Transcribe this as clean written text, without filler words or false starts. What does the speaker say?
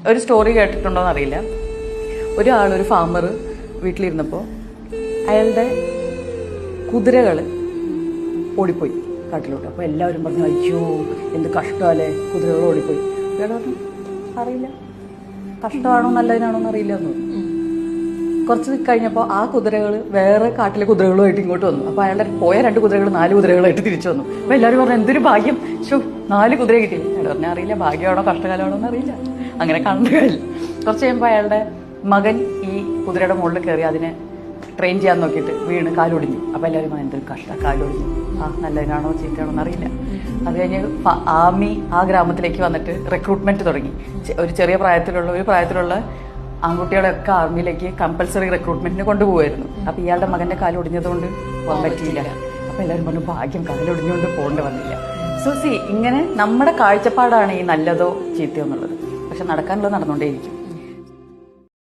ഒരു സ്റ്റോറി കേട്ടിട്ടുണ്ടോന്ന് അറിയില്ല. ഒരു ഫാമർ വീട്ടിലിരുന്നപ്പോൾ അയാളുടെ കുതിരകൾ ഓടിപ്പോയി കാട്ടിലോട്ട്. അപ്പോൾ എല്ലാവരും പറഞ്ഞു, അയ്യോ എന്ത് കഷ്ടമല്ലേ, കുതിരകൾ ഓടിപ്പോയി. അയാൾ പറഞ്ഞു, അറിയില്ല, കഷ്ടമാണോ നല്ലതിനാണോ എന്ന് അറിയില്ല എന്ന് പറഞ്ഞു. കുറച്ച് കഴിഞ്ഞപ്പോൾ ആ കുതിരകൾ വേറെ കാട്ടിലെ കുതിരകളുമായിട്ട് ഇങ്ങോട്ട് വന്നു. അപ്പോൾ അയാളുടെ പോയ 2 കുതിരകൾ 4 കുതിരകളായിട്ട് തിരിച്ചു വന്നു. അപ്പോൾ എല്ലാവരും പറഞ്ഞു, എന്തൊരു ഭാഗ്യം, 4 കുതിര കിട്ടി. അയാൾ പറഞ്ഞാൽ അറിയില്ല, ഭാഗ്യമാണോ കഷ്ടകാലമാണോ എന്ന് അറിയില്ല, അങ്ങനെ കണ്ടു കഴിഞ്ഞു. കുറച്ച് കഴിയുമ്പോൾ അയാളുടെ മകൻ ഈ കുതിരയുടെ മുകളിൽ കയറി അതിനെ ട്രെയിൻ ചെയ്യാൻ നോക്കിയിട്ട് വീണ് കാലൊടിഞ്ഞു. അപ്പോൾ എല്ലാവരും എന്തൊരു കഷ്ട, കാലൊടിഞ്ഞു, നല്ലതിനാണോ ചീത്തയാണോ എന്നറിയില്ല. അത് കഴിഞ്ഞ് ആർമി ആ ഗ്രാമത്തിലേക്ക് വന്നിട്ട് റിക്രൂട്ട്മെന്റ് തുടങ്ങി. ഒരു ചെറിയ പ്രായത്തിലുള്ള ആൺകുട്ടികളെയൊക്കെ ആർമിയിലേക്ക് കമ്പൽസറി റിക്രൂട്ട്മെന്റിന് കൊണ്ടുപോകുമായിരുന്നു. അപ്പോൾ ഇയാളുടെ മകന്റെ കാലൊടിഞ്ഞതുകൊണ്ട് പോകാൻ പറ്റിയില്ല. അപ്പോൾ എല്ലാവരും പറഞ്ഞു, ഭാഗ്യം, കാലൊടിഞ്ഞുകൊണ്ട് പോകേണ്ടി വന്നില്ല. സോ ഇങ്ങനെ നമ്മുടെ കാഴ്ചപ്പാടാണ് ഈ നല്ലതോ ചീത്തയോ എന്നുള്ളത്. പക്ഷെ നടക്കാനുള്ളത് നടന്നുകൊണ്ടേയിരിക്കും.